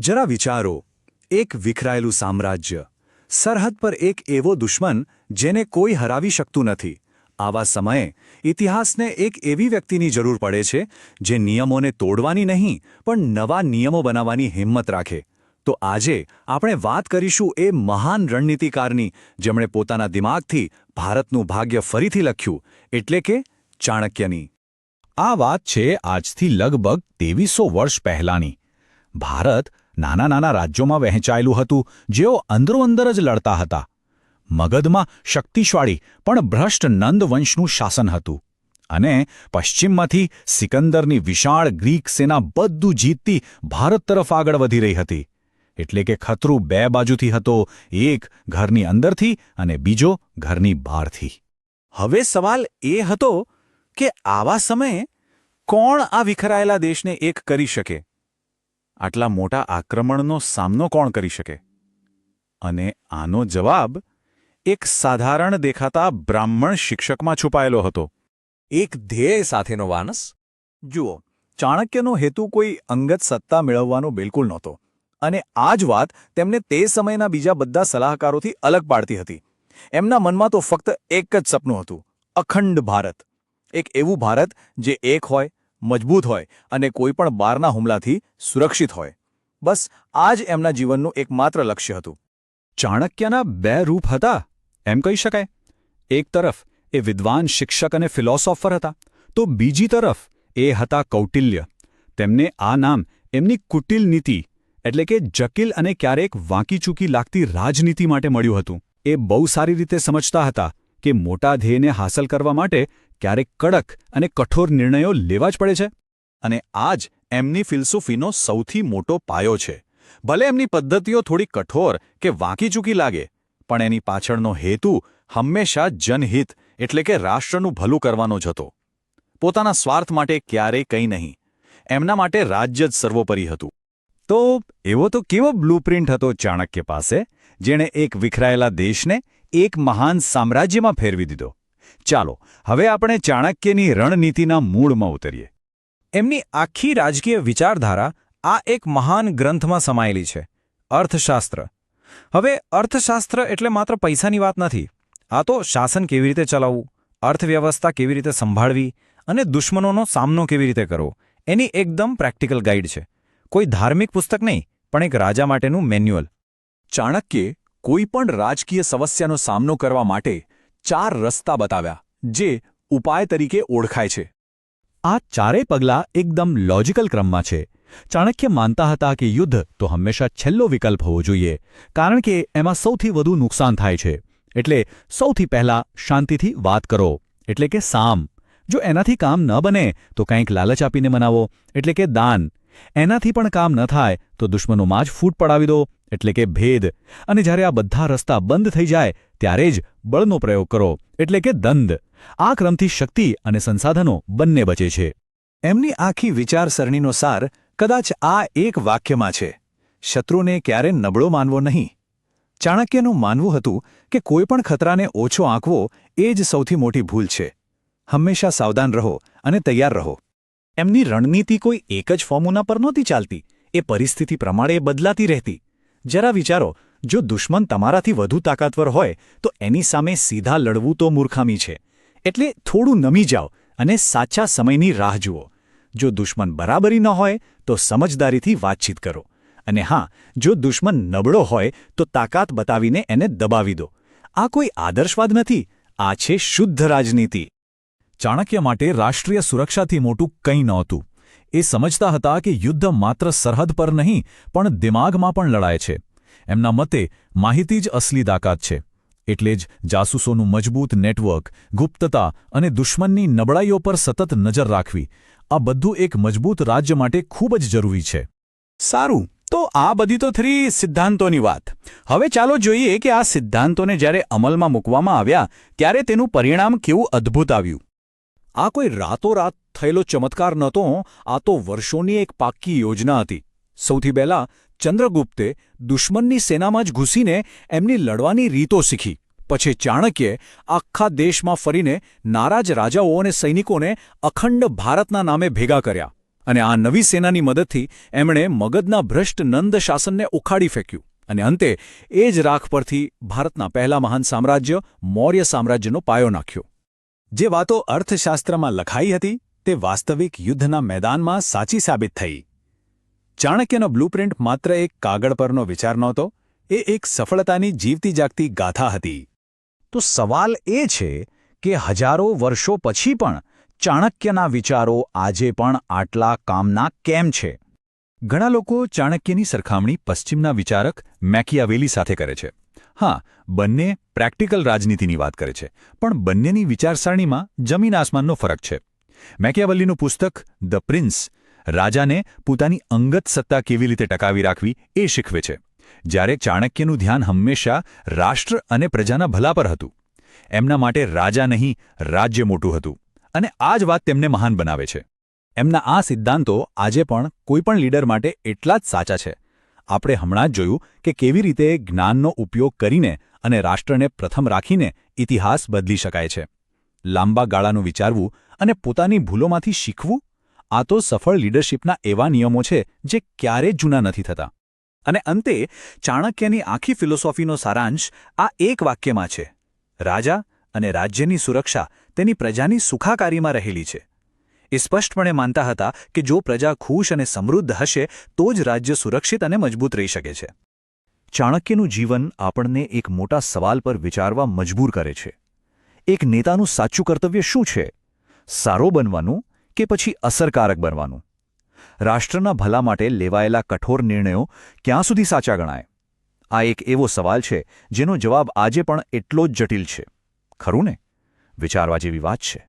જરા વિચારો, એક વિખરાયેલું સામ્રાજ્ય, સરહદ પર એક એવો દુશ્મન જેને કોઈ હરાવી શકતું નથી. આવા સમયે ઇતિહાસને એક એવી વ્યક્તિની જરૂર પડે છે જે નિયમોને તોડવાની નહીં પણ નવા નિયમો બનાવવાની હિંમત રાખે. તો આજે આપણે વાત કરીશું એ મહાન રણનીતિકારની જેમણે પોતાના દિમાગથી ભારતનું ભાગ્ય ફરીથી લખ્યું, એટલે કે ચાણક્યની. આ વાત છે આજથી લગભગ 2300 વર્ષ પહેલાંની. ભારત નાના નાના રાજ્યોમાં વહેંચાયેલું હતું, જેઓ અંદરોઅંદર જ લડતા હતા. મગધમાં શક્તિશાળી પણ ભ્રષ્ટ નંદ વંશનું શાસન હતું, અને પશ્ચિમમાંથી સિકંદરની વિશાળ ગ્રીક સેના બધું જીતતી ભારત તરફ આગળ વધી રહી હતી. એટલે કે ખતરો બે બાજુથી હતો, એક ઘરની અંદરથી અને બીજો ઘરની બહારથી. હવે સવાલ એ હતો કે આવા સમયે કોણ આ વિખરાયેલા દેશને એક કરી શકે? આટલા મોટા આક્રમણનો સામનો કોણ કરી શકે? અને આનો જવાબ એક સાધારણ દેખાતા બ્રાહ્મણ શિક્ષકમાં છુપાયેલો હતો. એક ધ્યેય સાથેનો માણસ. જુઓ, ચાણક્યનો હેતુ કોઈ અંગત સત્તા મેળવવાનો બિલકુલ નહોતો, અને આ જ વાત તેમને તે સમયના બીજા બધા સલાહકારોથી અલગ પાડતી હતી. એમના મનમાં તો ફક્ત એક જ સપનું હતું: અખંડ ભારત. એક એવું ભારત જે એક હોય, મજબૂત હોય અને કોઈ પણ બહારના હુમલાથી સુરક્ષિત હોય. બસ આ જ એમના જીવનનું એકમાત્ર લક્ષ્ય હતું. ચાણક્યના બે રૂપ હતા એમ કહી શકાય. એક તરફ એ વિદ્વાન શિક્ષક અને ફિલોસોફર હતા, તો બીજી તરફ એ હતા કૌટિલ્ય. તેમને આ નામ એમની કુટિલ નીતિ એટલે કે જટિલ અને ક્યારેક વાંકીચૂકી લાગતી રાજનીતિ માટે મળ્યું હતું. એ બહુ સારી રીતે સમજતા હતા કે મોટા ધ્યેયને હાંસલ કરવા માટે ક્યારેક કડક અને કઠોર નિર્ણયો લેવા જ પડે છે. અને આ જ એમની ફિલસૂફીનો સૌથી મોટો પાયો છે. ભલે એમની પદ્ધતિઓ થોડી કઠોર કે વાંકીચૂકી લાગે, પણ એની પાછળનો હેતુ હંમેશા જનહિત એટલે કે રાષ્ટ્રનું ભલું કરવાનો જ હતો. પોતાના સ્વાર્થ માટે ક્યારેય કંઈ નહીં. એમના માટે રાજ્ય જ સર્વોપરી હતું. તો એવો તો કેવો બ્લુપ્રિન્ટ હતો ચાણક્ય પાસે, જેણે એક વિખરાયેલા દેશને એક મહાન સામ્રાજ્યમાં ફેરવી દીધો? ચાલો હવે આપણે ચાણક્યની રણનીતિના મૂળમાં ઉતરીએ. એમની આખી રાજકીય વિચારધારા આ એક મહાન ગ્રંથમાં સમાયેલી છે: અર્થશાસ્ત્ર. હવે અર્થશાસ્ત્ર એટલે માત્ર પૈસાની વાત નથી. આ તો શાસન કેવી રીતે ચલાવવું, અર્થવ્યવસ્થા કેવી રીતે સંભાળવી અને દુશ્મનોનો સામનો કેવી રીતે કરવો, એની એકદમ પ્રેક્ટિકલ ગાઈડ છે. કોઈ ધાર્મિક પુસ્તક નહીં, પણ એક રાજા માટેનું મેન્યુઅલ. ચાણક્યે કોઈ પણ રાજકીય સમસ્યાનો સામનો કરવા માટે 4 રસ્તા બતાવ્યા, જે ઉપાય તરીકે ઓળખાય છે. આ ચારેય પગલાં એકદમ લોજિકલ ક્રમમાં છે. ચાણક્ય માનતા હતા કે યુદ્ધ તો હંમેશા છેલ્લો વિકલ્પ હોવો જોઈએ, કારણ કે એમાં સૌથી વધુ નુકસાન થાય છે. એટલે સૌથી પહેલાં શાંતિથી વાત કરો, એટલે કે સામ. જો એનાથી કામ ન બને તો કંઈક લાલચ આપીને મનાવો, એટલે કે દાન. એનાથી પણ કામ ન થાય તો દુશ્મનોમાં જ ફૂટ પડાવી દો, એટલે કે ભેદ. અને જ્યારે આ બધા રસ્તા બંધ થઈ જાય ત્યારે જ બળનો પ્રયોગ કરો, એટલે કે દંડ. આ ક્રમથી શક્તિ અને સંસાધનો બંને બચે છે. એમની આખી વિચારસરણીનો સાર કદાચ આ એક વાક્યમાં છે: શત્રુને ક્યારે નબળો માનવો નહીં. ચાણક્યનું માનવું હતું કે કોઈપણ ખતરાને ઓછો આંકવો એ જ સૌથી મોટી ભૂલ છે. હંમેશા સાવધાન રહો અને તૈયાર રહો. એમની રણનીતિ કોઈ એક જ ફોર્મ્યુલા પર નહોતી ચાલતી. એ પરિસ્થિતિ પ્રમાણે બદલાતી રહેતી. જરા વિચારો, જો દુશ્મન તમારાથી વધુ તાકાતવર હોય તો એની સામે સીધા લડવું તો મૂર્ખામી છે. એટલે થોડું નમી જાઓ અને સાચા સમયની રાહ જુઓ. જો દુશ્મન બરાબરી ન હોય તો સમજદારીથી વાતચીત કરો. અને હા, જો દુશ્મન નબળો હોય તો તાકાત બતાવીને એને દબાવી દો. આ કોઈ આદર્શવાદ નથી, આ છે શુદ્ધ રાજનીતિ. ચાણક્ય માટે રાષ્ટ્રીય સુરક્ષાથી મોટું કંઈ નહોતું. એ સમજતા હતા કે યુદ્ધ માત્ર સરહદ પર નહીં પણ દિમાગમાં પણ લડાય છે. એમના મતે માહિતી જ અસલી તાકાત છે. એટલે જ જાસૂસોનું મજબૂત નેટવર્ક, ગુપ્તતા અને દુશ્મનની નબળાઈઓ પર સતત નજર રાખવી, આ બધું એક મજબૂત રાજ્ય માટે ખૂબ જ જરૂરી છે. સારું, તો આ બધી તો થરી સિદ્ધાંતોની વાત. હવે ચાલો જોઈએ કે આ સિદ્ધાંતોને જ્યારે અમલમાં મૂકવામાં આવ્યા ત્યારે તેનું પરિણામ કેવું અદ્ભુત આવ્યું. આ કોઈ રાતોરાત થયેલો ચમત્કાર નહોતો. આ તો વર્ષોની એક પાક્કી યોજના હતી. સૌથી પહેલાં ચંદ્રગુપ્તે દુશ્મનની સેનામાં જ ઘૂસીને એમની લડવાની રીતો શીખી. પછી ચાણક્યે આખા દેશમાં ફરીને નારાજ રાજાઓ અને સૈનિકોને અખંડ ભારતના નામે ભેગા કર્યા. અને આ નવી સેનાની મદદથી એમણે મગધના ભ્રષ્ટ નંદ શાસનને ઉખાડી ફેંક્યું અને અંતે એ જ રાખ પરથી ભારતના પહેલા મહાન સામ્રાજ્ય મૌર્ય સામ્રાજ્યનો પાયો નાખ્યો. જે વાતો અર્થશાસ્ત્રમાં લખાઈ હતી તે વાસ્તવિક યુદ્ધના મેદાનમાં સાચી સાબિત થઈ. ચાણક્યનો બ્લુપ્રિન્ટ માત્ર એક કાગળ પરનો વિચાર નહોતો, એ એક સફળતાની જીવતી જાગતી ગાથા હતી. તો સવાલ એ છે કે હજારો વર્ષો પછી પણ ચાણક્યના વિચારો આજે પણ આટલા કામના કેમ છે? ઘણા લોકો ચાણક્યની સરખામણી પશ્ચિમના વિચારક મેકિયાવેલી સાથે કરે છે. હા, બંને પ્રેક્ટિકલ રાજનીતિની વાત કરે છે, પણ બંનેની વિચારસરણીમાં જમીન આસમાનનો ફરક છે. મેકિયાવેલીનું પુસ્તક ધ પ્રિન્સ રાજાને પોતાની અંગત સત્તા કેવી રીતે ટકાવી રાખવી એ શીખવે છે, જ્યારે ચાણક્યનું ધ્યાન હંમેશા રાષ્ટ્ર અને પ્રજાના ભલા પર હતું. એમના માટે રાજા નહીં, રાજ્ય મોટું હતું, અને આ જ વાત તેમને મહાન બનાવે છે. એમના આ સિદ્ધાંતો આજે પણ કોઈપણ લીડર માટે એટલા જ સાચા છે. આપણે હમણાં જ જોયું કે કેવી રીતે જ્ઞાનનો ઉપયોગ કરીને અને રાષ્ટ્રને પ્રથમ રાખીને ઇતિહાસ બદલી શકાય છે. લાંબા ગાળાનું વિચારવું અને પોતાની ભૂલોમાંથી શીખવું, આ તો સફળ લીડરશિપના એવા નિયમો છે જે ક્યારેય જૂના નથી થતા. અને અંતે ચાણક્યની આખી ફિલોસોફીનો સારાંશ આ એક વાક્યમાં છે: રાજા અને રાજ્યની સુરક્ષા તેની પ્રજાની સુખાકારીમાં રહેલી છે. એ સ્પષ્ટપણે માનતા હતા કે જો પ્રજા ખુશ અને સમૃદ્ધ હશે તો જ રાજ્ય સુરક્ષિત અને મજબૂત રહી શકે છે. ચાણક્યનું જીવન આપણને એક મોટા સવાલ પર વિચારવા મજબૂર કરે છે. એક નેતાનું સાચું કર્તવ્ય શું છે? સારો બનવાનું કે પછી અસરકારક બનવાનું? રાષ્ટ્રના ભલા માટે લેવાયેલા કઠોર નિર્ણયો ક્યાં સુધી સાચા ગણાય? આ એક એવો સવાલ છે જેનો જવાબ આજે પણ એટલો જ જટિલ છે. ખરું ને? વિચારવા જેવી વાત છે.